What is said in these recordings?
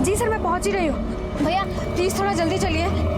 जी sir, मैं पहुंच ही रही हूँ। भैया प्लीज थोड़ा जल्दी चलिए।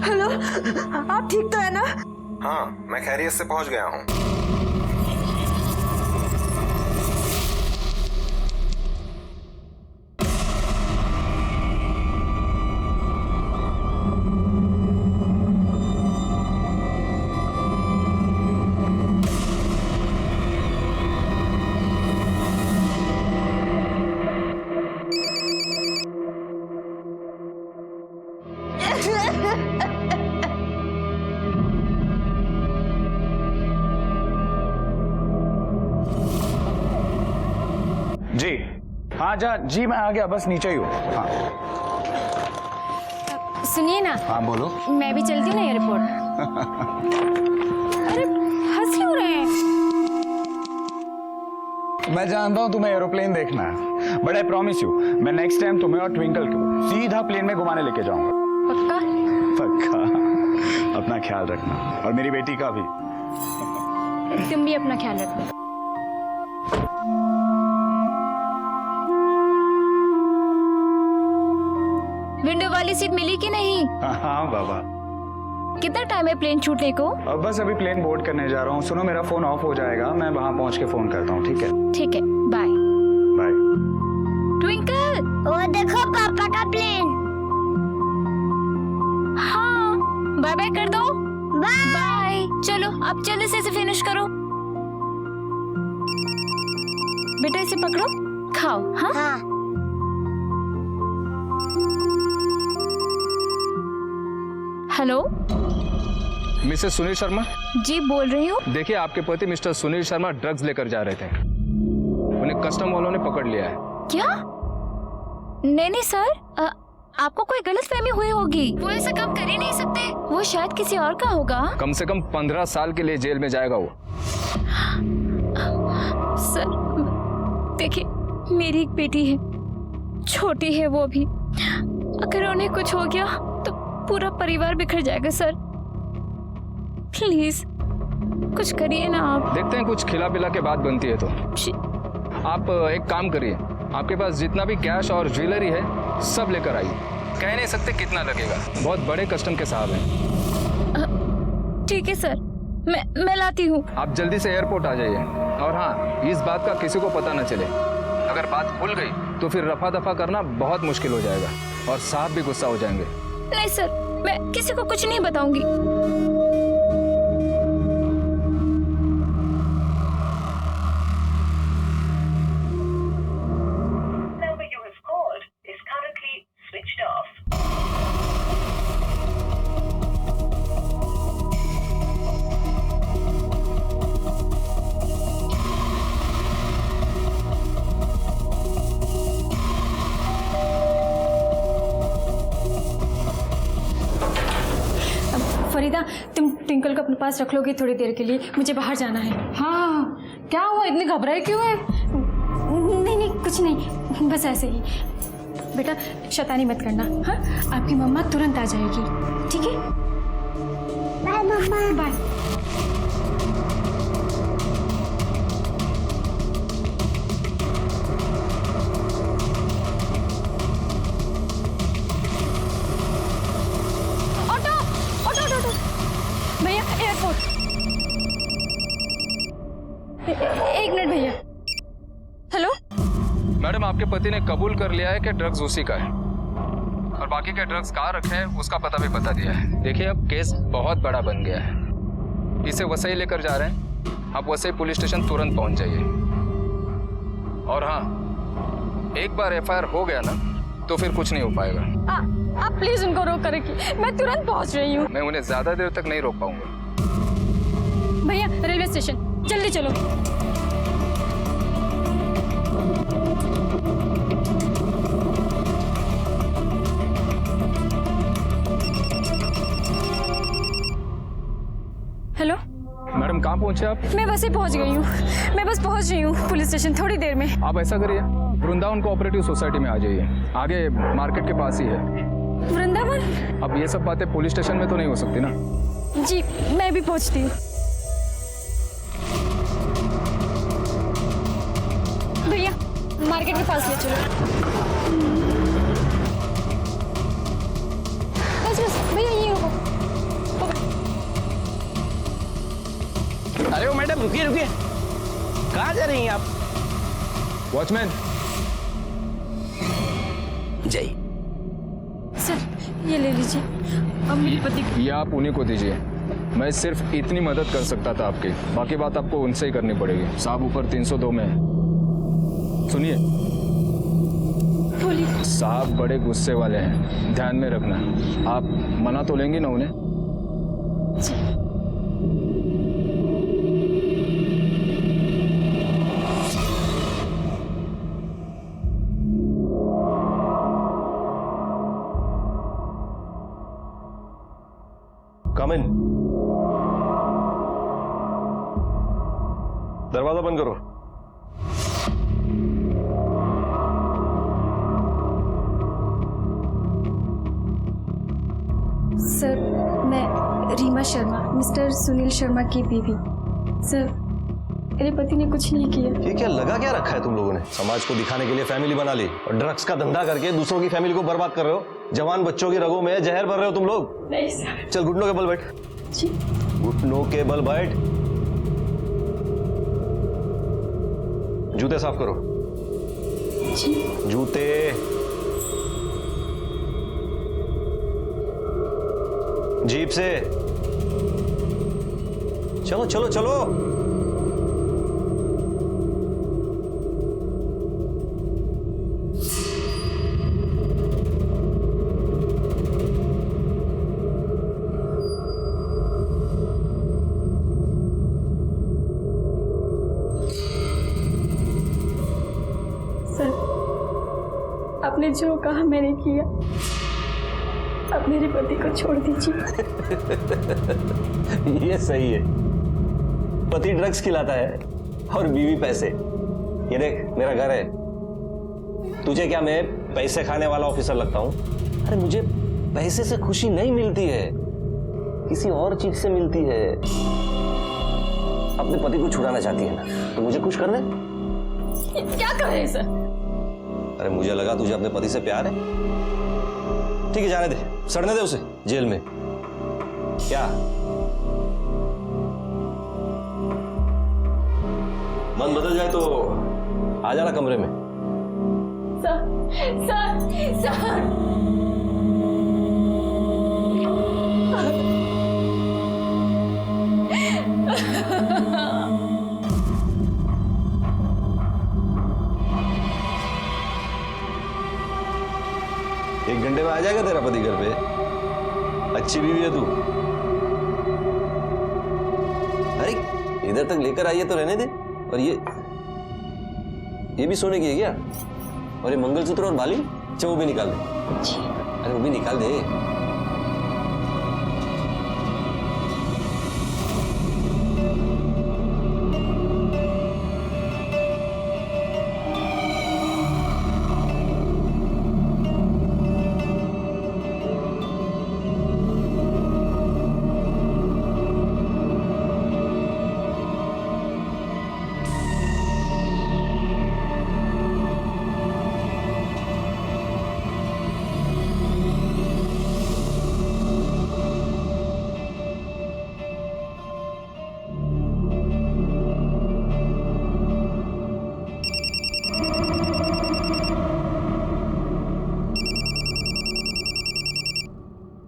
हेलो, आप ठीक तो है ना? हाँ, मैं खैरियत से पहुंच गया हूँ। जी हाँ जी, मैं आ गया, बस नीचे ही हूँ। हाँ सुनिए ना। हाँ बोलो। मैं भी चलती हूँ ना एयरपोर्ट। अरे हंस क्यों रहे हैं? मैं जानता हूँ तुम्हें एरोप्लेन देखना है, बट आई प्रॉमिस यू, मैं नेक्स्ट टाइम तुम्हें और ट्विंकल को सीधा प्लेन में घुमाने लेके जाऊंगा। पक्का? पक्का। अपना ख्याल रखना, और मेरी बेटी का भी। तुम भी अपना ख्याल रखना। विंडो वाली सीट मिली कि नहीं? हाँ बाबा। कितना टाइम है प्लेन छूटने को? अब बस अभी प्लेन बोर्ड करने जा रहा हूँ। सुनो, मेरा फोन ऑफ हो जाएगा, मैं वहां पहुंच के फोन करता हूँ। ठीक है? ठीक है, बाय बाय। ट्विंकल। वो देखो पापा का प्लेन। हाँ, बाय बाय कर दो। बाय। बाय। चलो अब जल्दी से इसे फिनिश करो। बेटा इसे पकड़ो, खाओ। हाँ हाँ। Hello, Mrs Sunil Sharma. जी बोल रही हूँ। देखिए, आपके पति मिस्टर सुनील शर्मा ड्रग्स लेकर जा रहे थे, उन्हें कस्टम वालों ने पकड़ लिया है। क्या? नहीं सर, आपको कोई गलतफहमी हुई होगी। वो ऐसा काम कर ही नहीं सकते, वो शायद किसी और का होगा। कम से कम 15 साल के लिए जेल में जाएगा वो। सर देखिए, मेरी एक बेटी है, छोटी है वो भी, अगर उन्हें कुछ हो गया तो पूरा परिवार बिखर जाएगा। सर प्लीज कुछ करिए ना आप। देखते हैं, कुछ खिला पिला के बात बनती है तो। आप एक काम करिए, आपके पास जितना भी कैश और ज्वेलरी है सब लेकर आइए। कह नहीं सकते कितना लगेगा, बहुत बड़े कस्टम के साहब हैं। ठीक है सर, मैं लाती हूँ। आप जल्दी से एयरपोर्ट आ जाइए, और हाँ, इस बात का किसी को पता न चले। अगर बात खुल गई तो फिर रफा दफा करना बहुत मुश्किल हो जाएगा, और साहब भी गुस्सा हो जाएंगे। नहीं सर, मैं किसी को कुछ नहीं बताऊंगी। फरीदा, तुम ट्विंकल को अपने पास रख लोगे थोड़ी देर के लिए? मुझे बाहर जाना है। हाँ, क्या हुआ, इतने घबराए क्यों है? नहीं कुछ नहीं, बस ऐसे ही। बेटा शैतानी मत करना। हाँ, आपकी मम्मा तुरंत आ जाएगी। ठीक है? बाय मम्मा। बाय। भैया एयरपोर्ट। एक मिनट भैया। हेलो मैडम, आपके पति ने कबूल कर लिया है कि ड्रग्स उसी का है, और बाकी के ड्रग्स कहाँ रखे हैं उसका पता भी बता दिया है। देखिए, अब केस बहुत बड़ा बन गया है, इसे वसई लेकर जा रहे हैं। आप वसई पुलिस स्टेशन तुरंत पहुंच जाइए, और हाँ, एक बार एफआईआर हो गया ना तो फिर कुछ नहीं हो पाएगा। आप प्लीज उनको रोक कर रखिए, मैं तुरंत पहुंच रही हूँ। मैं उन्हें ज्यादा देर तक नहीं रोक पाऊंगा। भैया रेलवे स्टेशन जल्दी चलो। हेलो मैडम कहाँ पहुंचे आप? मैं बस ही पहुंच गई हूँ, मैं बस पहुंच रही हूँ पुलिस स्टेशन थोड़ी देर में। आप ऐसा करिए, वृंदावन कोऑपरेटिव सोसाइटी में आ जाइए, आगे मार्केट के पास ही है। वृंदावन? अब ये सब बातें पुलिस स्टेशन में तो नहीं हो सकती ना। जी मैं भी पहुंचती हूँ। भैया मार्केट के पास ले चलो। बस बस भैया ये रुको। अरे वो मैडम रुकिए रुकिए, कहाँ जा रही हैं आप? वॉचमैन। जय। सर ये ले लीजिए, अब मेरे पति को। ये आप उन्हीं को दीजिए, मैं सिर्फ इतनी मदद कर सकता था आपकी, बाकी बात आपको उनसे ही करनी पड़ेगी। साहब ऊपर 302 में है। सुनिए बोलिए। साहब बड़े गुस्से वाले हैं, ध्यान में रखना। आप मना तो लेंगी ना उन्हें? कम इन। दरवाजा बंद करो। सर मैं रीमा शर्मा, मिस्टर सुनील शर्मा की बीवी। सर मेरे पति ने कुछ नहीं किया। ये क्या लगा क्या रखा है तुम लोगों ने? समाज को दिखाने के लिए फैमिली बना ली और ड्रग्स का धंधा करके दूसरों की फैमिली को बर्बाद कर रहे हो। जवान बच्चों की रगों में जहर भर रहे हो तुम लोग। नहीं सर। चल घुटनों के बल बैठ। जी। घुटनों के बल बैठ। जूते साफ करो। जी। जूते। जीप से। चलो चलो चलो। सर आपने जो कहा मैंने किया, अब मेरे पति को छोड़ दीजिए। ये सही है, पति ड्रग्स खिलाता है और बीवी पैसे। ये देख मेरा घर है, तुझे क्या मैं पैसे खाने वाला ऑफिसर लगता हूं? अरे मुझे पैसे से खुशी नहीं मिलती है, किसी और चीज से मिलती है। अपने पति को छुड़ाना चाहती है ना, तो मुझे कुछ कर दे। क्या कर रहे हैं सर? अरे मुझे लगा तुझे अपने पति से प्यार है। ठीक है जाने दे, सड़ने दे उसे जेल में। क्या मन बदल जाए तो आ जाना कमरे में। सर सर सर एक घंटे में आ जाएगा तेरा पति घर पे। अच्छी बीवी है तू। अरे इधर तक लेकर आइए तो रहने दे। और ये भी सोने की है क्या? और ये मंगलसूत्र और बाली, अच्छा वो भी निकाल दे। अरे वो भी निकाल दे।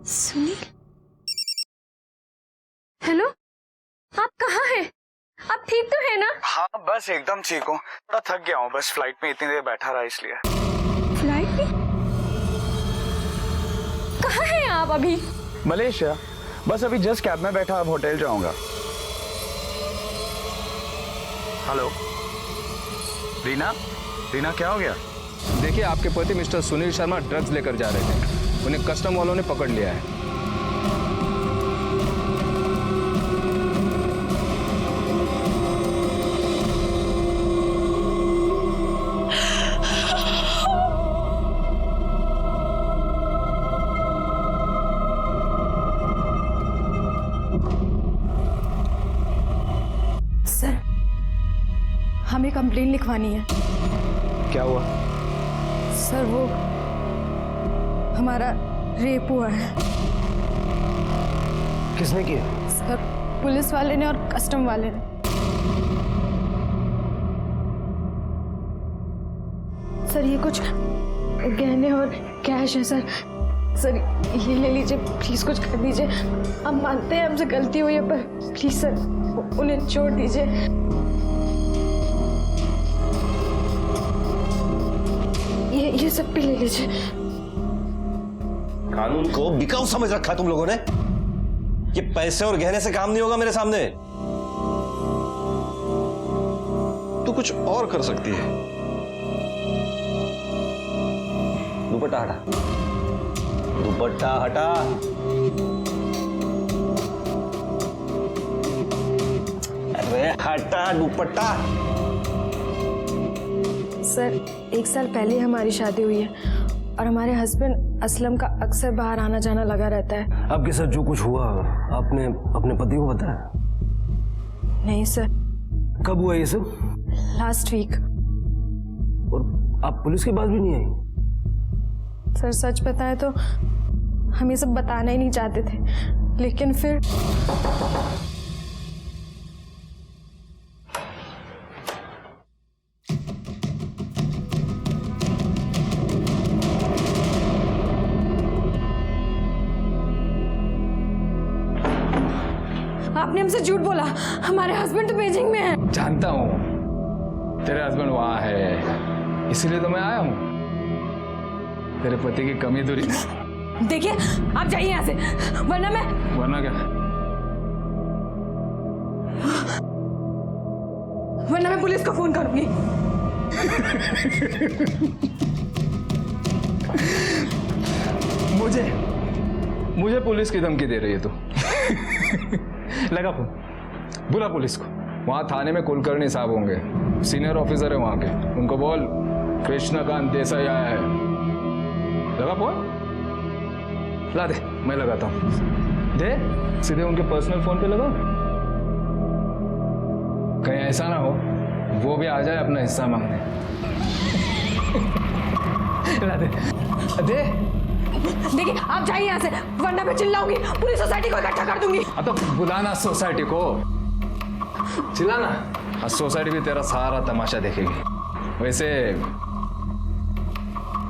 सुनील, हेलो, आप कहाँ हैं? आप ठीक तो है ना? हाँ बस एकदम ठीक हूँ, थोड़ा थक गया हूँ, बस फ्लाइट में इतनी देर बैठा रहा इसलिए। फ्लाइट में? आप अभी? मलेशिया, बस अभी जस्ट कैब में बैठा, अब होटल जाऊंगा। हेलो रीना, रीना क्या हो गया? देखिए, आपके पति मिस्टर सुनील शर्मा ड्रग्स लेकर जा रहे थे, उन्हें कस्टम वालों ने पकड़ लिया है। सर, हमें कंप्लेन लिखवानी है। क्या हुआ? सर, वो हमारा रेप हुआ है। किसने किया? सर, पुलिस वाले ने और कस्टम वाले ने। सर, ये कुछ गहने और कैश है सर। सर, ये ले लीजिए, प्लीज कुछ कर दीजिए। हम मानते हैं हमसे गलती हुई है, पर प्लीज सर उन्हें छोड़ दीजिए। ये सब भी ले लीजिए। कानून को बिकाऊ समझ रखा तुम लोगों ने। ये पैसे और गहने से काम नहीं होगा मेरे सामने। तू कुछ और कर सकती है। दुपट्टा हटा, दुपट्टा हटा। अरे हटा दुपट्टा। सर, 1 साल पहले हमारी शादी हुई है और हमारे हस्बैंड असलम का अक्सर बाहर आना जाना लगा रहता है। आपके साथ जो कुछ हुआ आपने अपने पति को बताया? नहीं सर। कब हुआ ये सब? Last week. और आप पुलिस के पास भी नहीं आई? सर, सच बताएं तो हम ये सब बताना ही नहीं चाहते थे, लेकिन फिर आपने हमसे झूठ बोला। हमारे हस्बैंड तो बीजिंग में है। जानता हूँ तेरे हस्बैंड वहां है, इसीलिए तो मैं आया हूँ तेरे पति की कमी दूरी। देखिए, आप जाइए यहाँ से, वरना क्या? वरना मैं पुलिस को फोन करूंगी। मुझे पुलिस की धमकी दे रही है तू? लगा फोन, बुला पुलिस को। वहां थाने में कुलकर्णी साहब होंगे, सीनियर ऑफिसर है वहां के। उनको बोल कृष्णकांत देसाई आया है। लगा फोन, ला दे, मैं लगाता हूं। दे, सीधे उनके पर्सनल फोन पे लगाओ। कहीं ऐसा ना हो वो भी आ जाए अपना हिस्सा मांगने। ला दे, दे। देखिए, आप जाइए यहाँ से, वरना मैं चिल्लाऊंगी, पूरी सोसाइटी को इकट्ठा कर दूंगी। अब तो बुलाना सोसाइटी को, चिल्लाना। और सोसाइटी भी तेरा सारा तमाशा देखेगी। वैसे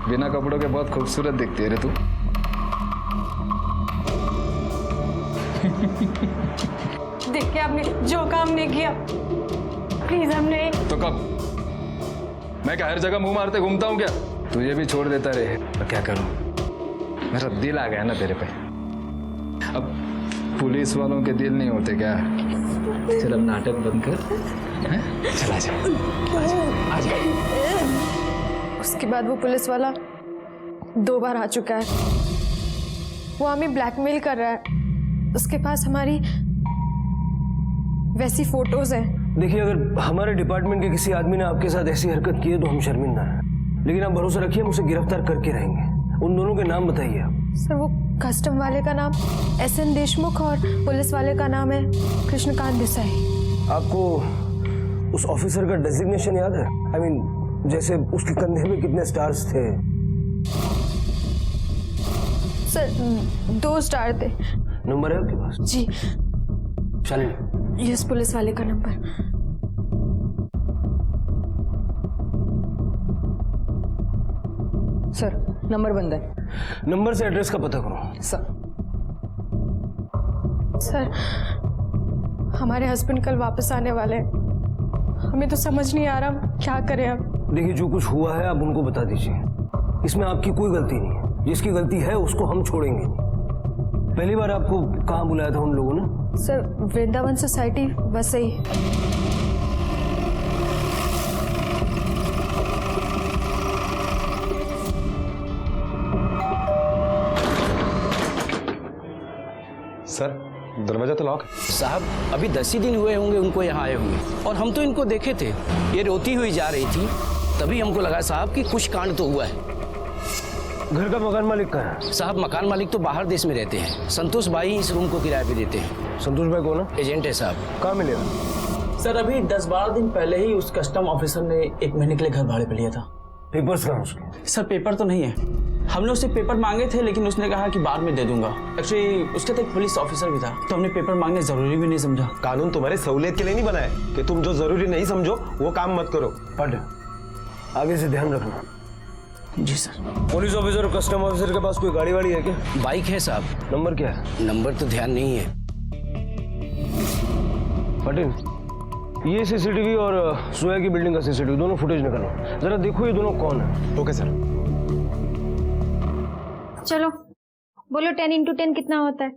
बिना कपड़ों के बहुत खूबसूरत दिखती है रे तू। देखिए, आपने जो काम नहीं किया, प्लीज हमने। तो कब? मैं क्या हर जगह मुंह मारते घूमता हूँ क्या? तुझे भी छोड़ देता रे, तो क्या करूं? मेरा दिल आ गया ना तेरे पे। अब पुलिस वालों के दिल नहीं होते क्या? चल अब नाटक बंद कर, चला जा, आजा। उसके बाद वो पुलिस वाला 2 बार आ चुका है। वो हमें ब्लैकमेल कर रहा है। उसके पास हमारी वैसी फोटोज हैं। देखिए, अगर हमारे डिपार्टमेंट के किसी आदमी ने आपके साथ ऐसी हरकत की है तो हम शर्मिंदा हैं, लेकिन आप भरोसा रखिए, हम उसे गिरफ्तार करके रहेंगे। उन दोनों के नाम बताइए आप। सर, वो कस्टम वाले का नाम SN देशमुख और पुलिस वाले का नाम है कृष्णकांत देसाई। आपको उस ऑफिसर का डेजिग्नेशन याद है? I mean, जैसे उसके कंधे में कितने स्टार्स थे? सर, 2 स्टार थे। नंबर है आपके पास? जी। शालिनी, यस, पुलिस वाले का नंबर। सर, नंबर बंद है। नंबर से एड्रेस का पता करो। सर, हमारे हस्बैंड कल वापस आने वाले हैं। हमें तो समझ नहीं आ रहा क्या करें अब। देखिए, जो कुछ हुआ है आप उनको बता दीजिए। इसमें आपकी कोई गलती नहीं है। जिसकी गलती है उसको हम छोड़ेंगे नहीं। पहली बार आपको कहाँ बुलाया था उन लोगों ने? Sir Vrindavan society Vasai. Sir दरवाजा तो लॉक है। साहब अभी 10 ही दिन हुए होंगे उनको यहाँ आए हुए, और हम तो इनको देखे थे, ये रोती हुई जा रही थी, तभी हमको लगा साहब कि कुछ कांड तो हुआ है। घर का मकान मालिक कहाँ है? साहब मकान मालिक तो बाहर देश में रहते हैं, संतोष भाई इस रूम को किराए पे देते हैं। संतोष भाई कौन है? एजेंट है साहब। कहाँ मिलेगा? सर अभी 10-12 दिन पहले ही उस कस्टम ऑफिसर ने 1 महीने के लिए घर भाड़े पे लिया था। पेपर्स कहाँ उसके? सर पेपर तो नहीं है, हमने उससे पेपर मांगे थे लेकिन उसने कहा कि बाद में दे दूंगा। एक्चुअली उसके तो एक पुलिस ऑफिसर भी था, तो हमने पेपर मांगने जरूरी भी नहीं समझा। कानून तुम्हारे सहूलियत के लिए नहीं बना है कि तुम जो जरूरी नहीं समझो वो काम मत करो। पढ़, आगे से ध्यान रखना। जी सर। पुलिस ऑफिसर और कस्टम ऑफिसर के पास कोई गाड़ी वाड़ी है क्या? बाइक है साहब। नंबर क्या है? नंबर तो ध्यान नहीं है। पटेल, ये सीसीटीवी और सोया की बिल्डिंग का सीसीटीवी दोनों फुटेज निकालो, जरा देखो ये दोनों कौन है। Okay sir. चलो बोलो 10 × 10 कितना होता है?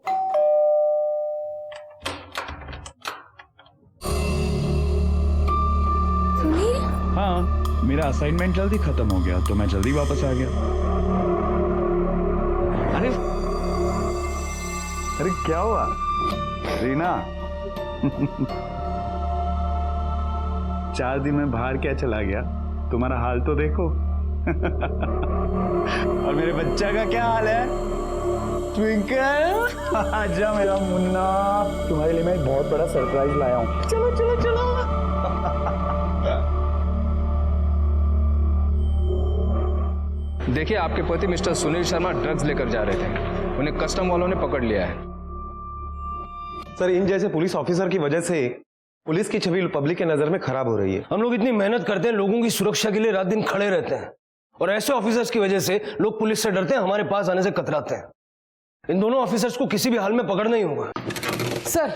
सुनिए, हाँ, मेरा असाइनमेंट जल्दी खत्म हो गया तो मैं जल्दी वापस आ गया। अरे अरे क्या हुआ रीना? 4 दिन में बाहर क्या चला गया? तुम्हारा हाल तो देखो। और मेरे बच्चा का क्या हाल है? ट्विंकल, आजा मेरा मुन्ना, तुम्हारे लिए मैं एक बहुत बड़ा सरप्राइज लाया हूँ। चलो चलो चलो। देखिए, आपके पति मिस्टर सुनील शर्मा ड्रग्स लेकर जा रहे थे, उन्हें कस्टम वालों ने पकड़ लिया है। सर इन जैसे पुलिस ऑफिसर की वजह से पुलिस की छवि पब्लिक के नजर में खराब हो रही है। हम लोग इतनी मेहनत करते हैं, लोगों की सुरक्षा के लिए रात दिन खड़े रहते हैं, और ऐसे ऑफिसर्स की वजह से लोग पुलिस से डरते हैं, हमारे पास आने से कतराते हैं। इन दोनों ऑफिसर्स को किसी भी हाल में पकड़ना ही होगा। सर,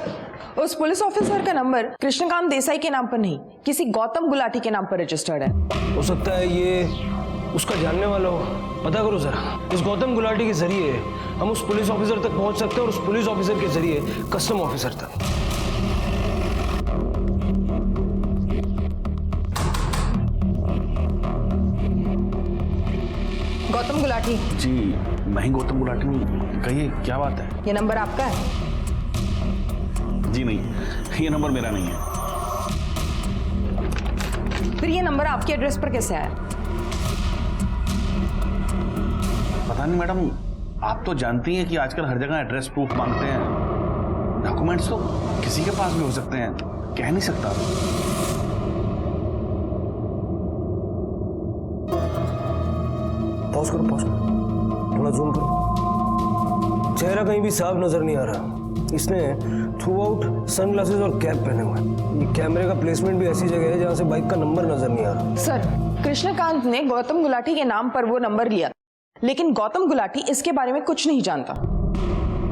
उस पुलिस ऑफिसर का नंबर कृष्णकांत देसाई के नाम पर नहीं, किसी गौतम गुलाटी के नाम पर रजिस्टर्ड है। हो सकता है ये उसका जानने वाला हो, पता करो जरा। इस गौतम गुलाटी के जरिए हम उस पुलिस ऑफिसर तक पहुंच सकते हैं, और उस पुलिस ऑफिसर के जरिए कस्टम ऑफिसर तक। गौतम गुलाटी जी, मैं ही गौतम गुलाटी हूँ। कहिए क्या बात है? ये नंबर आपका है? जी नहीं, ये नंबर मेरा नहीं है। फिर ये नंबर आपके एड्रेस पर कैसे आया? पता नहीं मैडम, आप तो जानती हैं कि आजकल हर जगह एड्रेस प्रूफ मांगते हैं। डॉक्यूमेंट्स तो किसी के पास भी हो सकते हैं, कह नहीं सकता। पॉज करो, थोड़ा जूम करो। चेहरा कहीं भी साफ नजर नहीं आ रहा। इसने थ्रू आउट सनग्लासेस और कैप पहने हुए हैं। ये कैमरे का प्लेसमेंट भी ऐसी जगह है जहां से बाइक का नंबर नजर नहीं आ रहा। सर, कृष्णकांत ने गौतम गुलाटी के नाम पर वो नंबर लिया, लेकिन गौतम गुलाटी इसके बारे में कुछ नहीं जानता।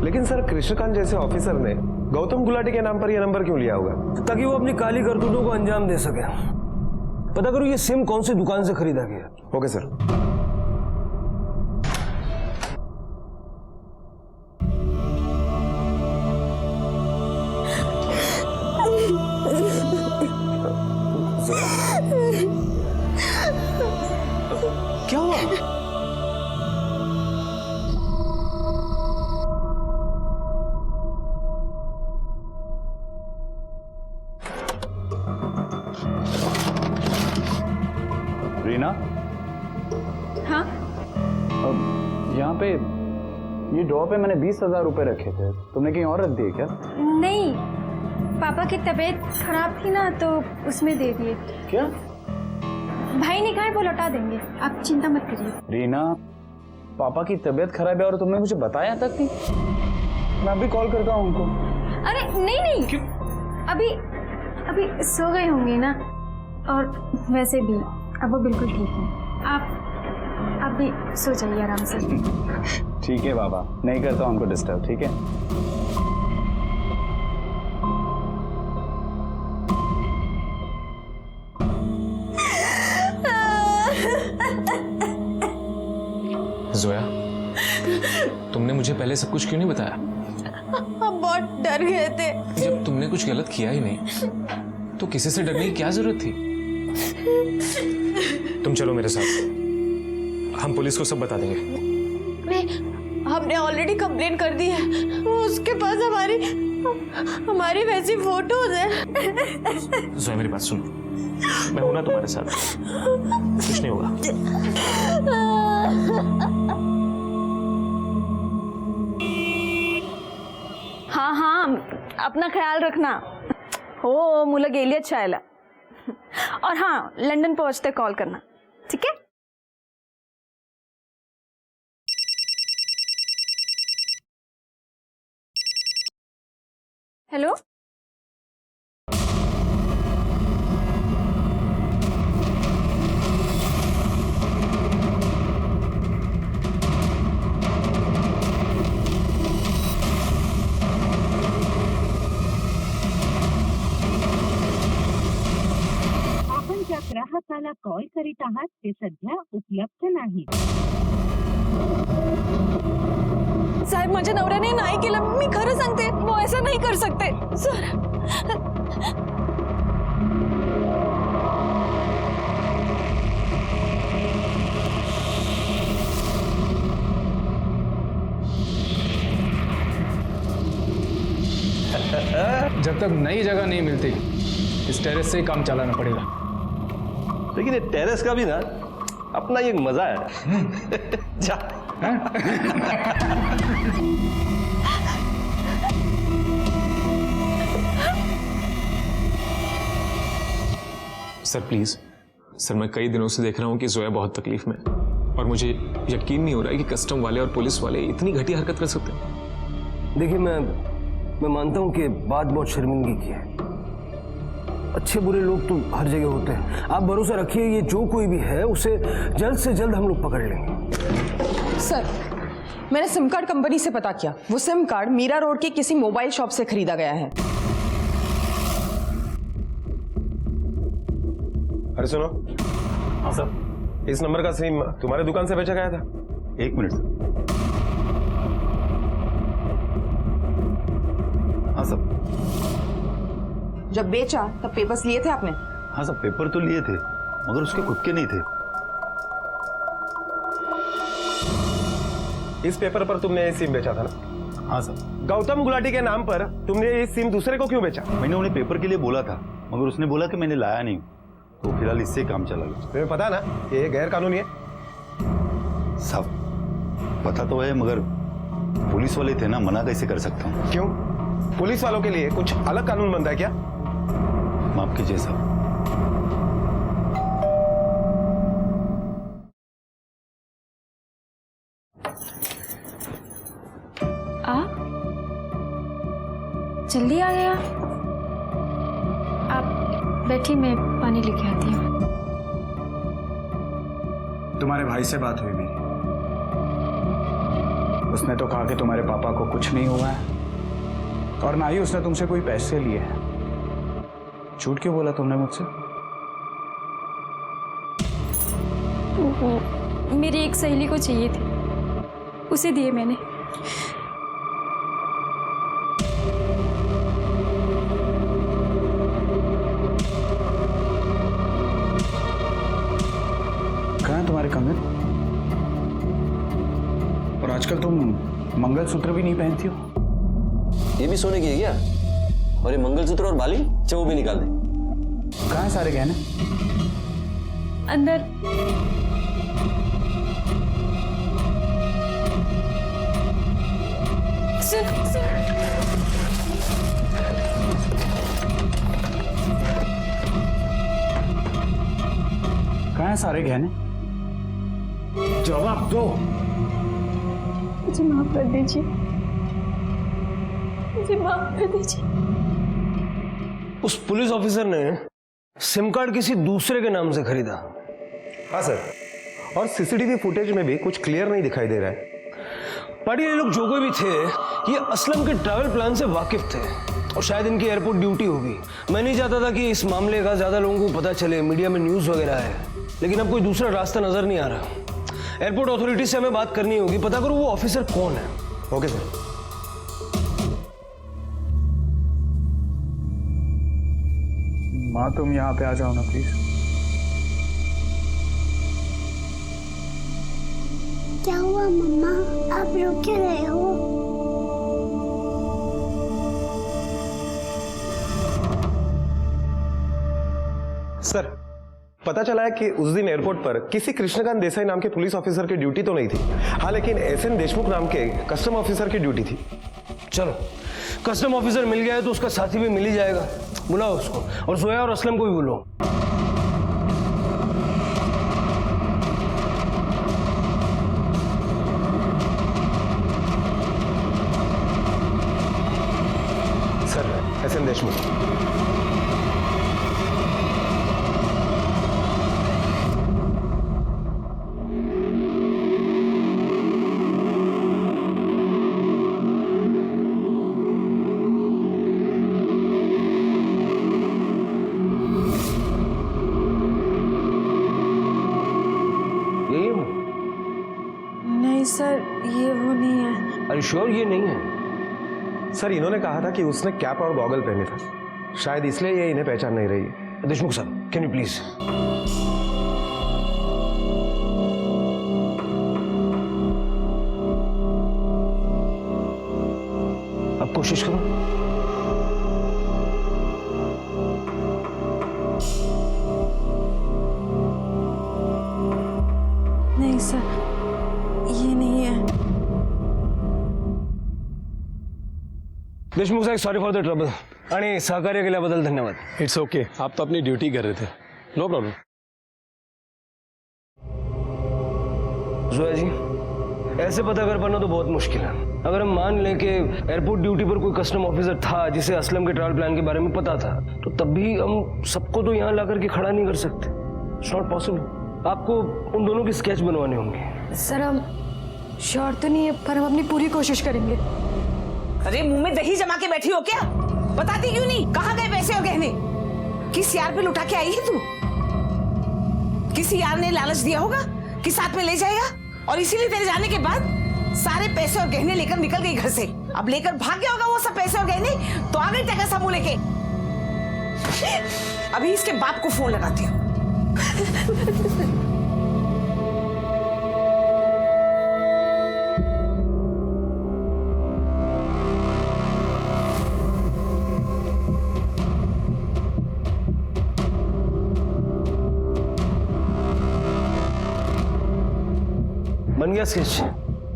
लेकिन सर कृष्णकांत जैसे ऑफिसर ने गौतम गुलाटी के नाम पर यह नंबर क्यों लिया होगा? ताकि वो अपनी काली करतूतों को अंजाम दे सके। पता करो ये सिम कौन सी दुकान से खरीदा गया। Okay sir. क्या हुआ? रीना, हाँ अब यहाँ पे ये ड्रॉ पे मैंने 20,000 रुपए रखे थे, तुमने कहीं और रख दिए क्या? नहीं, पापा की तबीयत खराब थी ना तो उसमें दे दिए। क्या? भाई ने कहा है वो लौटा देंगे, आप चिंता मत करिए। रीना, पापा की तबीयत खराब है और तुमने मुझे बताया तक नहीं? मैं अभी कॉल करता हूँ उनको। अरे नहीं, क्यों? अभी सो गए होंगे ना, और वैसे भी अब वो बिल्कुल ठीक है। आप भी सो जाइए आराम से। ठीक है बाबा, नहीं करता हूँ उनको डिस्टर्ब, ठीक है? जोया, तुमने मुझे पहले सब कुछ क्यों नहीं बताया? हम बहुत डर गए थे। जब तुमने कुछ गलत किया ही नहीं तो किसी से डरने की क्या जरूरत थी? तुम चलो मेरे साथ, हम पुलिस को सब बता देंगे। हमने ऑलरेडी कंप्लेन कर दी है। उसके पास हमारी वैसी फोटोज है। जोया मेरी बात सुनो, मैं हूं ना तुम्हारे साथ, कुछ नहीं होगा। हाँ हाँ, अपना ख्याल रखना हो। मुला गेली छायला। और हाँ, लंदन पहुंचते कॉल करना, ठीक है? हेलो, ज्या ग्राहकाला कॉल करीत आहात ते सध्या उपलब्ध नाही। साहेब, माझ्या नवऱ्याने नाही केलं, मी खरं सांगते, वो ऐसा नहीं कर सकते सर। जब तक नई जगह नहीं मिलती इस टेरेस से ही काम चलाना पड़ेगा। लेकिन ये टेरेस का भी ना अपना एक मजा है। जा। सर प्लीज, सर मैं कई दिनों से देख रहा हूँ कि जोया बहुत तकलीफ में है और मुझे यकीन नहीं हो रहा है कि कस्टम वाले और पुलिस वाले इतनी घटिया हरकत कर सकते हैं। देखिए, मैं मानता हूं कि बात बहुत शर्मिंदगी की है। अच्छे बुरे लोग तो हर जगह होते हैं। आप भरोसा रखिए, ये जो कोई भी है उसे जल्द से जल्द हम लोग पकड़ लेंगे। सर, मैंने सिम कार्ड कंपनी से पता किया। वो सिम कार्ड मीरा रोड के किसी मोबाइल शॉप से खरीदा गया है। अरे सुनो। हाँ सर। इस नंबर का सिम तुम्हारे दुकान से बेचा गया था? एक मिनट सर। हाँ सर। जब बेचा तब पेपर्स लिए थे आपने? हाँ सब पेपर तो लिए थे, मगर उसके खुद के नहीं थे। इस पेपर पर तुमने ये सिम बेचा था ना? हाँ सर। गौतम गुलाटी के नाम पर तुमने ये सिम दूसरे को क्यों बेचा? मैंने उन्हें पेपर के लिए बोला था, मगर उसने बोला कि मैंने लाया नहीं, तो फिलहाल इससे काम चला गया। तुम्हें पता ना ये गैर कानूनी है? सब पता तो है, मगर पुलिस वाले थे ना, मना कैसे कर सकता हूँ? क्यों? पुलिस वालों के लिए कुछ अलग कानून बनता है क्या? माफ कीजिए साहब। आप जल्दी आ गया। आप बैठी, मैं पानी लेके आती हूँ। तुम्हारे भाई से बात हुई मेरी, उसने तो कहा कि तुम्हारे पापा को कुछ नहीं हुआ है और ना ही उसने तुमसे कोई पैसे लिए हैं। झूठ क्यों बोला तुमने मुझसे? मेरी एक सहेली को चाहिए थे, उसे दिए मैंने। कहाँ है तुम्हारे कंगन? और आजकल तुम मंगलसूत्र भी नहीं पहनती हो। ये भी सोने की है क्या? और ये मंगलसूत्र और बाली, चलो वो भी निकाल दे। कहाँ है सारे गहने? अंदर। कहाँ है सारे गहने? जवाब दो। मुझे माफ कर दीजिए, मुझे माफ कर दीजिए। उस पुलिस ऑफिसर ने सिम कार्ड किसी दूसरे के नाम से खरीदा। हाँ सर, और सीसीटीवी फुटेज में भी कुछ क्लियर नहीं दिखाई दे रहा है। पर ये लोग जो कोई भी थे, ये असलम के ट्रैवल प्लान से वाकिफ थे और शायद इनकी एयरपोर्ट ड्यूटी होगी। मैं नहीं चाहता था कि इस मामले का ज्यादा लोगों को पता चले, मीडिया में न्यूज वगैरह है, लेकिन अब कोई दूसरा रास्ता नजर नहीं आ रहा। एयरपोर्ट अथॉरिटी से हमें बात करनी होगी, पता करो वो ऑफिसर कौन है। Okay sir. माँ तुम यहाँ पे आ जाओ ना प्लीज। क्या हुआ मम्मा, आप रो क्यों रहे हो? सर, पता चला है कि उस दिन एयरपोर्ट पर किसी कृष्णकांत देसाई नाम के पुलिस ऑफिसर की ड्यूटी तो नहीं थी। हाँ, लेकिन एसएन देशमुख नाम के कस्टम ऑफिसर की ड्यूटी थी। चलो, कस्टम ऑफिसर मिल गया है तो उसका साथी भी मिल ही जाएगा। बुलाओ उसको, और जोया और असलम को भी बुलाओ। Sir, SN Deshmukh. नहीं सर, ये वो नहीं है। अरे श्योर ये नहीं है? सर, इन्होंने कहा था कि उसने कैप और गॉगल पहने था, शायद इसलिए ये इन्हें पहचान नहीं रही है। देशमुख साहब, कैन यू प्लीज? अब कोशिश करो। नहीं सर, ये नहीं है। देशमुख साहब, सॉरी फॉर द ट्रबल आणि सहकार्य केल्याबद्दल धन्यवाद। इट्स ओके, आप तो अपनी ड्यूटी कर रहे थे, नो प्रॉब्लम। जोया जी, ऐसे पता कर पाना तो बहुत मुश्किल है। अगर हम मान लें कि एयरपोर्ट ड्यूटी पर कोई कस्टम ऑफिसर था जिसे असलम के ट्रैवल प्लान के बारे में पता था, तो तब भी हम सबको तो यहाँ ला करके खड़ा नहीं कर सकते। It's not possible. आपको उन दोनों की स्केच बनवाने होंगे। सर, हम श्योर तो नहीं है, पर हम अपनी पूरी कोशिश करेंगे। अरे मुंह में दही जमा के बैठी हो क्या? बताती क्यों नहीं? कहाँ गए पैसे और गहने? किस यार पे लुटा के आई है तू? किसी यार ने लालच दिया होगा कि साथ में ले जाएगा, और इसीलिए तेरे जाने के बाद सारे पैसे और गहने लेकर निकल गई घर से। अब लेकर भाग गया होगा वो सब पैसे और गहने, तो आ गई टका समूह लेके। अभी इसके बाप को फोन लगाती हूँ। बन गया स्केच?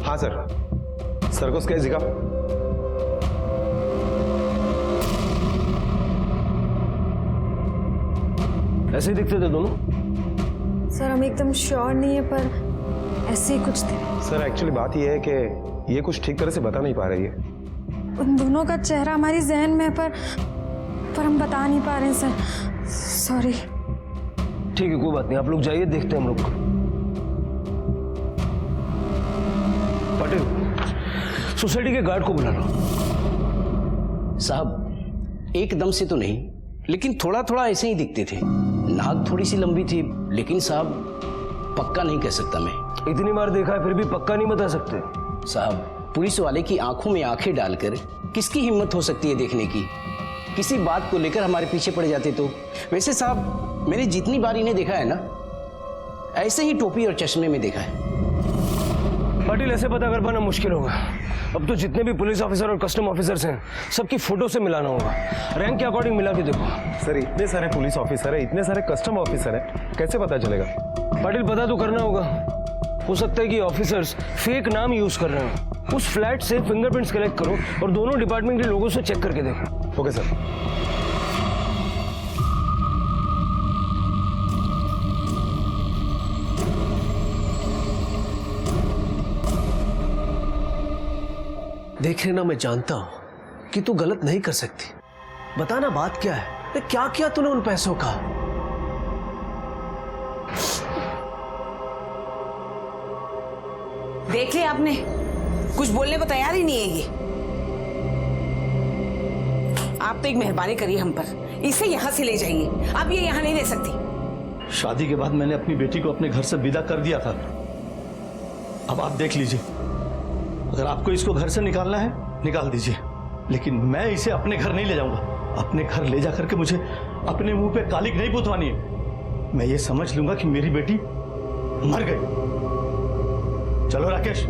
हाँ सर, सर को स्केच दिखा। ऐसे ही दिखते थे दोनों? सर, हम एकदम श्योर नहीं है, पर ऐसे ही कुछ थे। सर, एक्चुअली बात यह है कि ये कुछ ठीक तरह से बता नहीं पा रही है। उन दोनों का चेहरा हमारी जहन में है, पर हम बता नहीं पा रहे हैं सर। सॉरी। ठीक है, कोई बात नहीं, आप लोग जाइए, देखते हैं हम लोग। पाटिल, सोसाइटी के गार्ड को बुला लो। साहब, एकदम से तो नहीं, लेकिन थोड़ा थोड़ा ऐसे ही दिखते थे। नाक थोड़ी सी लंबी थी, लेकिन साहब पक्का नहीं कह सकता मैं। इतनी बार देखा है फिर भी पक्का नहीं बता सकते? साहब, पुलिस वाले की आंखों में आंखें डालकर किसकी हिम्मत हो सकती है देखने की? किसी बात को लेकर हमारे पीछे पड़ जाते तो। वैसे साहब, मैंने जितनी बार इन्हें देखा है ना, ऐसे ही टोपी और चश्मे में देखा है। पाटिल, ऐसे पता कर पाना मुश्किल होगा। अब तो जितने भी पुलिस ऑफिसर और कस्टम ऑफिसर्स हैं, सबकी फोटो से मिलाना होगा। रैंक के अकॉर्डिंग मिला के देखो। सर, इतने सारे पुलिस ऑफिसर है, इतने सारे कस्टम ऑफिसर है, कैसे पता चलेगा? पाटिल, पता तो करना होगा। हो सकता है कि ऑफिसर्स फेक नाम यूज कर रहे हो। उस फ्लैट से फिंगरप्रिंट्स कलेक्ट करो और दोनों डिपार्टमेंट के लोगों से चेक करके देखो। Okay sir. देख लेना, मैं जानता हूं कि तू गलत नहीं कर सकती। बताना बात क्या है? क्या किया तूने उन पैसों का? देख लिया आपने, कुछ बोलने को तैयार ही नहीं है ये। आप तो एक मेहरबानी करिए हम पर, इसे यहाँ से ले जाइए। अब ये यहाँ नहीं रह सकती। शादी के बाद मैंने अपनी बेटी को अपने घर से विदा कर दिया था। अब आप देख लीजिए, अगर आपको इसको घर से निकालना है निकाल दीजिए, लेकिन मैं इसे अपने घर नहीं ले जाऊंगा। अपने घर ले जाकर के मुझे अपने मुंह पे कालिक नहीं पुतवानी है। मैं ये समझ लूंगा कि मेरी बेटी मर गई। चलो राकेश।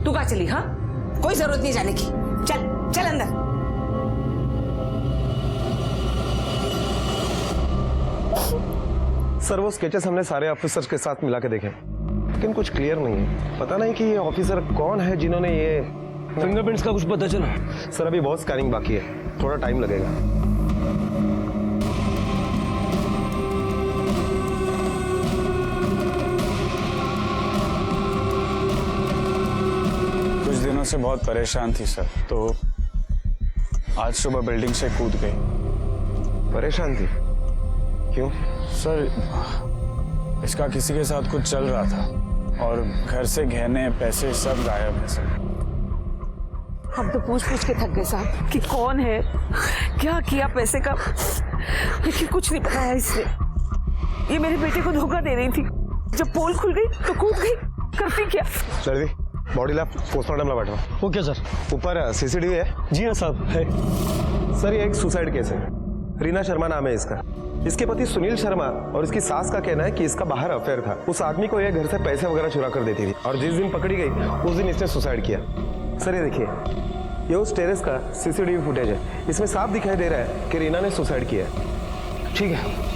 तू कहाँ चली? हाँ, कोई जरूरत नहीं जाने की। चल चल अंदर। सर वो स्केचेस हमने सारे ऑफिसर्स के साथ मिला के देखे, लेकिन कुछ क्लियर नहीं है। पता नहीं कि ये ऑफिसर कौन है जिन्होंने ये फिंगरप्रिंट्स का कुछ पता चला? सर अभी बहुत स्कैनिंग बाकी है, थोड़ा टाइम लगेगा। कुछ दिनों से बहुत परेशान थी सर, तो आज सुबह बिल्डिंग से कूद गई। परेशान थी? क्यों? सर इसका किसी के साथ कुछ चल रहा था और घर से गहने पैसे सब गायब है सर। हम तो पूछ पूछ के थक गए साहब कि कौन है, क्या किया पैसे का, लेकिन कुछ नहीं बताया इसने। ये मेरे बेटे को धोखा दे रही थी। जब पोल खुल गई तो कूद गई। करती क्या? चल बॉडी लैब पोस्टमार्टम ला बैठो। Okay sir. ऊपर सीसीटीवी है? जी हाँ साहब है। सर ये एक सुसाइड केस है। रीना शर्मा नाम है इसका। इसके पति सुनील शर्मा और इसकी सास का कहना है कि इसका बाहर अफेयर था। उस आदमी को ये घर से पैसे वगैरह चुरा कर देती थी और जिस दिन पकड़ी गई उस दिन इसने सुसाइड किया। सर ये देखिए, ये उस टेरेस का सीसीटीवी फुटेज है। इसमें साफ दिखाई दे रहा है कि रीना ने सुसाइड किया है। ठीक है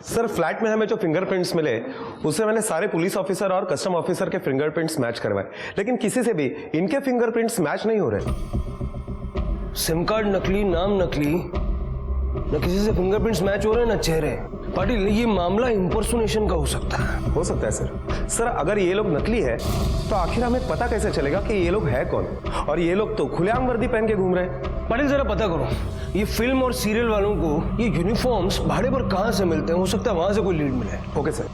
सर, फ्लैट में हमें जो फिंगरप्रिंट्स मिले उससे मैंने सारे पुलिस ऑफिसर और कस्टम ऑफिसर के फिंगरप्रिंट्स मैच करवाए, लेकिन किसी से भी इनके फिंगरप्रिंट्स मैच नहीं हो रहे। सिम कार्ड नकली, नाम नकली, न किसी से फिंगरप्रिंट्स मैच हो रहे हैं न चेहरे। पाटिल ये मामला इंपर्सोनेशन का हो सकता है। हो सकता है सर। सर अगर ये लोग नकली है तो आखिर हमें पता कैसे चलेगा कि ये लोग है कौन? और ये लोग तो खुलेआम वर्दी पहन के घूम रहे हैं। पाटिल जरा पता करो, ये फिल्म और सीरियल वालों को ये यूनिफॉर्म्स भाड़े पर कहां से मिलते हैं? हो सकता है वहां से कोई लीड मिले। Okay sir.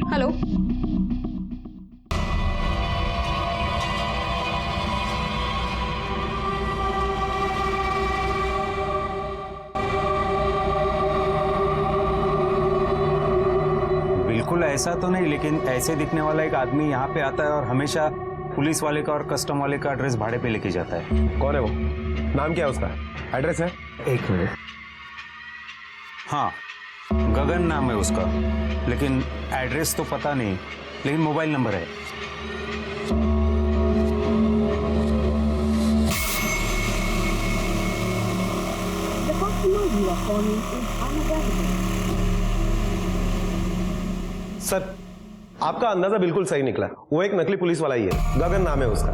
हेलो, बिल्कुल ऐसा तो नहीं, लेकिन ऐसे दिखने वाला एक आदमी यहाँ पे आता है और हमेशा पुलिस वाले का और कस्टम वाले का एड्रेस भाड़े पे लेके जाता है। कौन है वो? नाम क्या है उसका? एड्रेस है? एक मिनट। हाँ, गगन नाम है उसका, लेकिन एड्रेस तो पता नहीं, लेकिन मोबाइल नंबर है। सर आपका अंदाजा बिल्कुल सही निकला। वो एक नकली पुलिस वाला ही है, गगन नाम है उसका।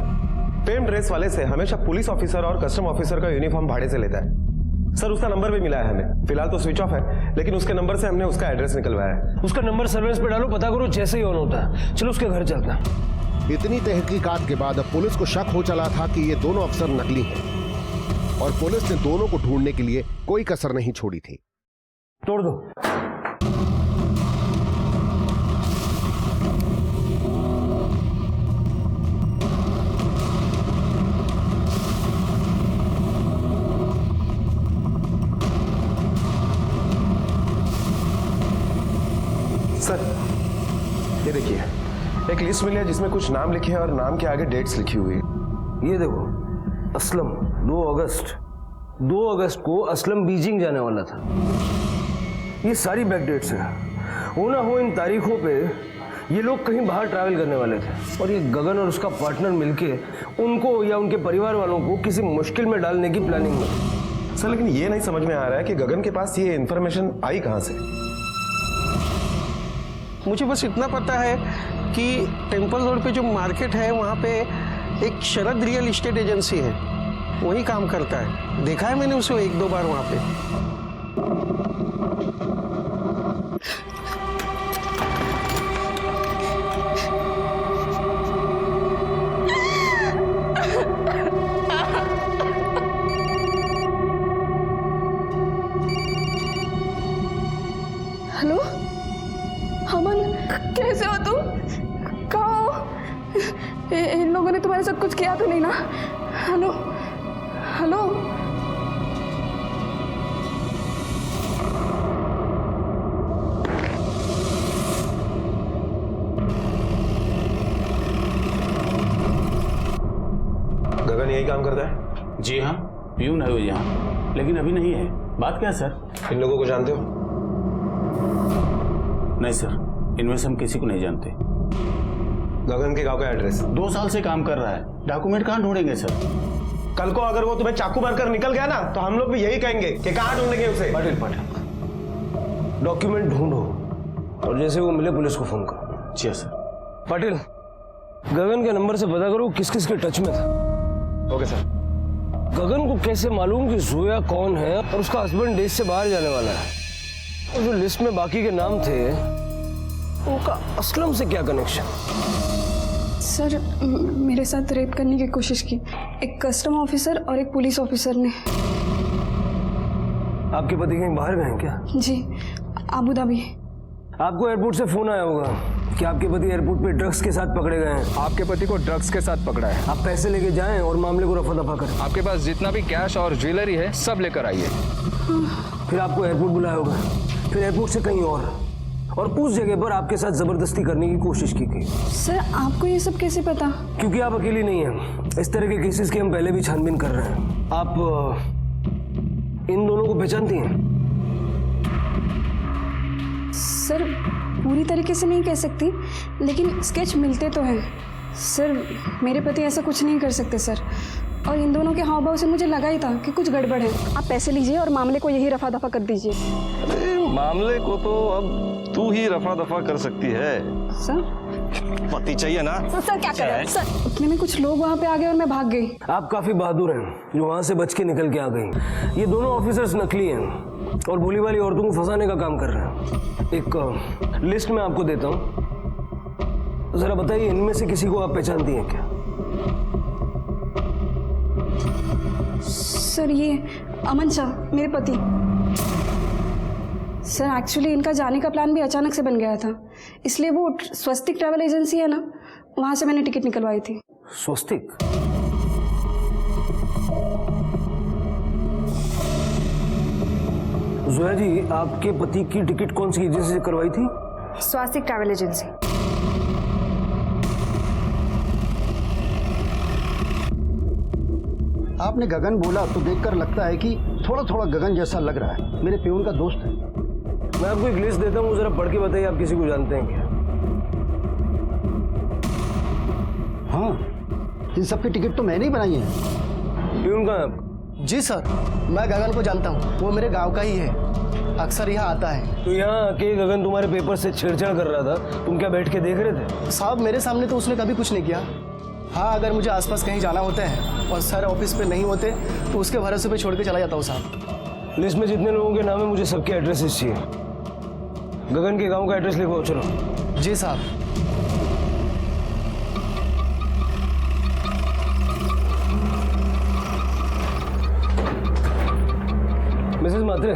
फेम ड्रेस वाले से हमेशा पुलिस ऑफिसर और कस्टम ऑफिसर का यूनिफॉर्म भाड़े से लेता है। सर उसका नंबर भी मिला है हमें, फिलहाल तो स्विच ऑफ है, लेकिन उसके नंबर से हमने उसका एड्रेस निकलवाया है। उसका नंबर सर्वेलेंस पे डालो, पता करो जैसे ही ऑन होता है। चलो उसके घर चलते हैं। इतनी तहकीकात के बाद अब पुलिस को शक हो चला था कि ये दोनों अफसर नकली हैं और पुलिस ने दोनों को ढूंढने के लिए कोई कसर नहीं छोड़ी थी। तोड़ दो। सर ये देखिए, एक लिस्ट मिली है जिसमें कुछ नाम लिखे हैं और नाम के आगे डेट्स लिखी हुई है। ये देखो, असलम 2 अगस्त को असलम बीजिंग जाने वाला था। ये सारी बैक डेट्स हैं। हो ना हो इन तारीखों पे ये लोग कहीं बाहर ट्रैवल करने वाले थे और ये गगन और उसका पार्टनर मिलके उनको या उनके परिवार वालों को किसी मुश्किल में डालने की प्लानिंग में। सर लेकिन ये नहीं समझ में आ रहा है कि गगन के पास ये इंफॉर्मेशन आई कहां से? मुझे बस इतना पता है कि टेम्पल रोड पे जो मार्केट है वहाँ पे एक शरद रियल एस्टेट एजेंसी है, वही काम करता है। देखा है मैंने उसे 1-2 बार वहाँ पे। हेलो, कैसे हो तुम? कहाँ हो? इन लोगों ने तुम्हारे साथ कुछ किया तो नहीं ना? Hello hello. गगन यही काम करता है? जी हाँ, प्यून है वो यहाँ, लेकिन अभी नहीं है। बात क्या है सर? इन लोगों को जानते हो? नहीं सर, इनमें से हम किसी को नहीं जानते। गगन के गांव का एड्रेस? 2 साल से काम कर रहा है, डॉक्यूमेंट कहाँ ढूंढेंगे सर? कल को अगर वो तुम्हें चाकू मारकर निकल गया ना, तो हम लोग भी यही कहेंगे कि कहाँ ढूंढेंगे उसे। पाटिल, डॉक्यूमेंट ढूंढो और जैसे वो मिले पुलिस को फोन करो। जी सर। पाटिल, गगन के नंबर से पता करो किस किस के टच में था। Okay sir. गगन को कैसे मालूम कि जोया कौन है और उसका हस्बैंड देश से बाहर जाने वाला है? और जो लिस्ट में बाकी के नाम थे, उनका असलम से क्या कनेक्शन? सर, मेरे साथ रेप करने की कोशिश की एक कस्टम ऑफिसर और एक पुलिस ऑफिसर ने। आपके पति कहीं बाहर गए हैं क्या? जी, अबू धाबी। आपको एयरपोर्ट से फोन आया होगा कि आपके पति एयरपोर्ट पे ड्रग्स के साथ पकड़े गए हैं। आपके पति को ड्रग्स के साथ पकड़ा है। आप पैसे लेके जाएं और मामले को रफा दफा करें। आपके पास जितना भी कैश और ज्वेलरी है सब लेकर आइए। फिर आपको एयरपोर्ट बुलाया होगा, फिर एयरपोर्ट से कहीं और उस जगह पर आपके साथ जबरदस्ती करने की कोशिश की गई। सर, आपको ये सब कैसे पता? क्योंकि आप अकेली नहीं हैं। इस तरह के केसेस की हम पहले भी छानबीन कर रहे हैं। आप इन दोनों को पहचानती हैं? सर, पूरी तरीके से नहीं कह सकती, लेकिन स्केच मिलते तो हैं। सर, मेरे पति ऐसा कुछ नहीं कर सकते सर, और इन दोनों के हाव भाव से मुझे लगा ही था कि कुछ गड़बड़ है। आप पैसे लीजिए और मामले को यही रफा दफा कर दीजिए। मामले को तो अब तू ही रफा दफा कर सकती है। सर, पति चाहिए ना? सर क्या कर रहे हैं सर? उतने में कुछ लोग वहाँ पे आ गए और मैं भाग गई। आप काफी बहादुर हैं जो वहाँ से बच के निकल के आ गई। ये दोनों ऑफिसर्स नकली हैं और भोली वाली औरतों को फंसाने का काम कर रहे हैं। एक लिस्ट में आपको देता हूँ, जरा बताइए इनमें से किसी को आप पहचानती हैं क्या? सर, ये अमन शाह, मेरे पति। सर, एक्चुअली इनका जाने का प्लान भी अचानक से बन गया था, इसलिए वो स्वस्तिक ट्रैवल एजेंसी है ना, वहां से मैंने टिकट निकलवाई थी। स्वस्तिक? जोया जी, आपके पति की टिकट कौन सी एजेंसी से करवाई थी? स्वस्तिक ट्रैवल एजेंसी। आपने गगन बोला तो देखकर लगता है कि थोड़ा थोड़ा गगन जैसा लग रहा है। मेरे प्यून का दोस्त है। मैं आपको एक लिस्ट देता हूँ, जरा पढ़ के बताइए आप किसी को जानते हैं क्या? हाँ, इन सब की टिकट तो मैंने ही बनाई है। प्यून कहाँ है आपका? जी सर, मैं गगन को जानता हूँ, वो मेरे गांव का ही है, अक्सर यहाँ आता है। तो यहाँ आके गगन तुम्हारे पेपर से छेड़छाड़ कर रहा था, तुम क्या बैठ के देख रहे थे? साहब, मेरे सामने तो उसने कभी कुछ नहीं किया। हाँ, अगर मुझे आसपास कहीं जाना होता है और सर ऑफिस पे नहीं होते तो उसके भरोसे पे छोड़ के चला जाता हूँ साहब। लिस्ट में जितने लोगों के नाम है मुझे सबके एड्रेसेस चाहिए। गगन के गांव का एड्रेस लिखो। चलो। जी साहब। मिसेस मात्रे,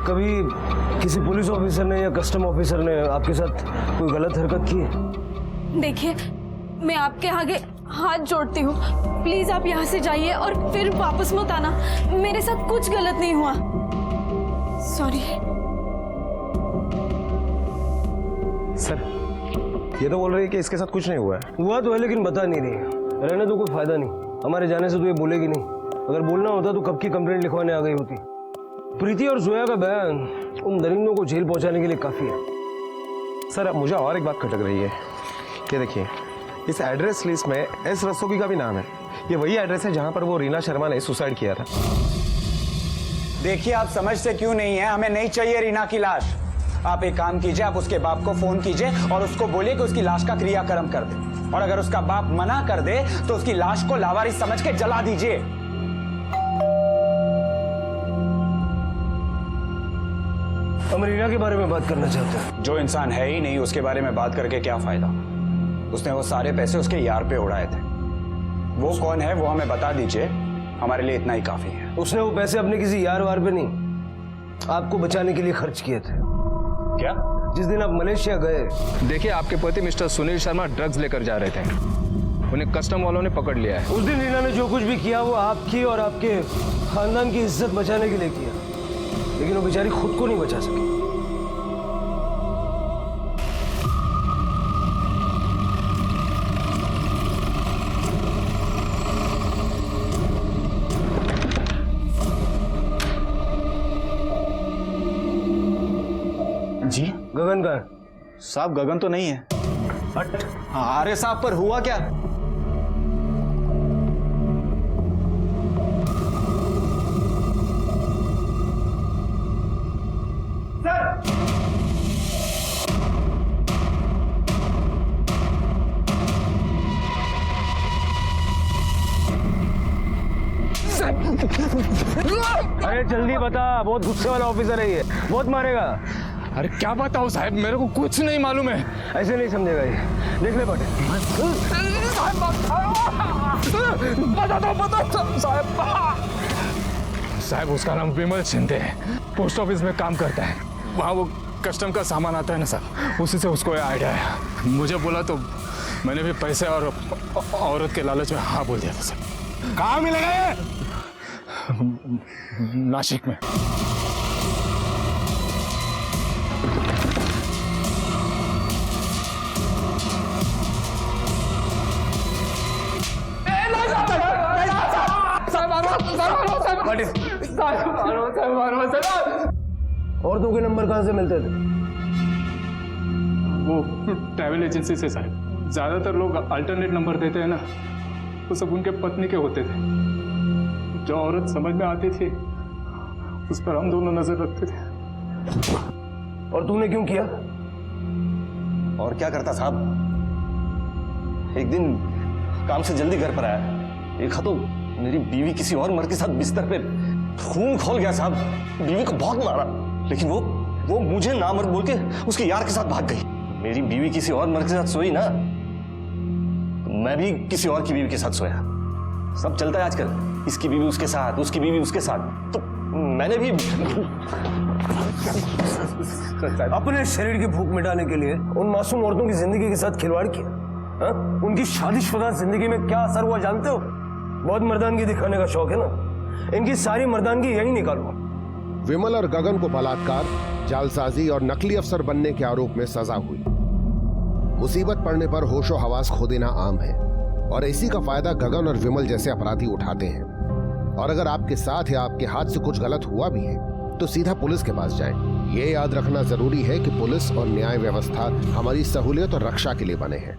कभी किसी पुलिस ऑफिसर ने या कस्टम ऑफिसर ने आपके साथ कोई गलत हरकत की है? देखिए, मैं आपके आगे हाथ जोड़ती हूँ, प्लीज आप यहाँ से जाइए और फिर वापस मत आना। मेरे साथ कुछ गलत नहीं हुआ। सॉरी। सर, ये तो बोल रही है कि इसके साथ कुछ नहीं हुआ है। हुआ तो है, लेकिन बता नहीं रही। रहने तो कोई फायदा नहीं, हमारे जाने से तो ये बोलेगी नहीं। अगर बोलना होता तो कब की कंप्लेंट लिखवाने आ गई होती। प्रीति और जोया का बयान उन दरिंदों को जेल पहुंचाने के लिए काफी है। सर, अब मुझे और एक बात खटक रही है। ये देखिए, इस एड्रेस लिस्ट में एस रस्तोगी का भी नाम है। ये वही एड्रेस है जहां पर वो रीना शर्मा ने सुसाइड किया था। देखिए, आप समझते क्यों नहीं है, हमें नहीं चाहिए रीना की लाश। आप एक काम कीजिए, आप उसके बाप को फोन कीजिए और उसको बोलिए कि उसकी लाश का क्रियाक्रम कर दे, और अगर उसका बाप मना कर दे तो उसकी लाश को लावारिस समझ के जला दीजिए। हम रीना के बारे में बात करना चाहते हैं। जो इंसान है ही नहीं उसके बारे में बात करके क्या फायदा? उसने वो सारे पैसे उसके यार पे उड़ाए थे। वो कौन है वो हमें बता दीजिए, हमारे लिए इतना ही काफी है। उसने वो पैसे अपने किसी यार वार पे नहीं, आपको बचाने के लिए खर्च किए थे। क्या? जिस दिन आप मलेशिया गए, देखिए आपके पति मिस्टर सुनील शर्मा ड्रग्स लेकर जा रहे थे, उन्हें कस्टम वालों ने पकड़ लिया है। उस दिन रीना ने जो कुछ भी किया वो आपकी और आपके खानदान की इज्जत बचाने के लिए किया, लेकिन वो बेचारी खुद को नहीं बचा सकी। जी गगन का साहब, गगन तो नहीं है। हट। अरे साहब, पर हुआ क्या? अरे जल्दी बता, बहुत गुस्से वाला ऑफिसर है ये, बहुत मारेगा। अरे क्या बताऊं साहब, मेरे को कुछ नहीं मालूम है। ऐसे नहीं समझेगा ये, देख ले बटे। साहब उसका नाम विमल शिंदे है, पोस्ट ऑफिस में काम करता है। वहाँ वो कस्टम का सामान आता है ना साहब, उसी से उसको आइडिया है। मुझे बोला तो मैंने भी पैसे और औरत के लालच में हाँ बोल दिया था सर। कहाँ मिलेगा ये? नासिक में। औरतों के नंबर कहाँ से मिलते थे? वो ट्रैवल एजेंसी से साहब। ज्यादातर लोग अल्टरनेट नंबर देते हैं ना, वो सब उनके पत्नी के होते थे। जो औरत समझ में आती थी उस पर हम दोनों नजर रखते थे। और तूने क्यों किया? और क्या करता साहब, एक दिन काम से जल्दी घर पर आया, देखा तो मेरी बीवी किसी और मर्द के साथ बिस्तर पे खून खोल गया साहब। बीवी को बहुत मारा, लेकिन वो मुझे नामर्द बोल के उसके यार के साथ भाग गई। मेरी बीवी किसी और मर्द के साथ सोई ना, तो मैं भी किसी और की बीवी के साथ सोया। सब चलता है आजकल, इसकी बीवी उसके साथ, उसकी बीवी उसके साथ। तो मैंने भी अपने शरीर की भूख मिटाने के लिए उन मासूम औरतों की जिंदगी के साथ खिलवाड़ किया। हा? उनकी शादीशुदा जिंदगी में क्या असर हुआ जानते हो? बहुत मर्दानगी दिखाने का शौक है ना, इनकी सारी मर्दानगी यही निकालो। विमल और गगन को बलात्कार, जालसाजी और नकली अफसर बनने के आरोप में सजा हुई। मुसीबत पड़ने पर होशो हवास खो देना आम है और इसी का फायदा गगन और विमल जैसे अपराधी उठाते हैं। और अगर आपके साथ या आपके हाथ से कुछ गलत हुआ भी है तो सीधा पुलिस के पास जाएं। ये याद रखना जरूरी है कि पुलिस और न्याय व्यवस्था हमारी सहूलियत और रक्षा के लिए बने हैं।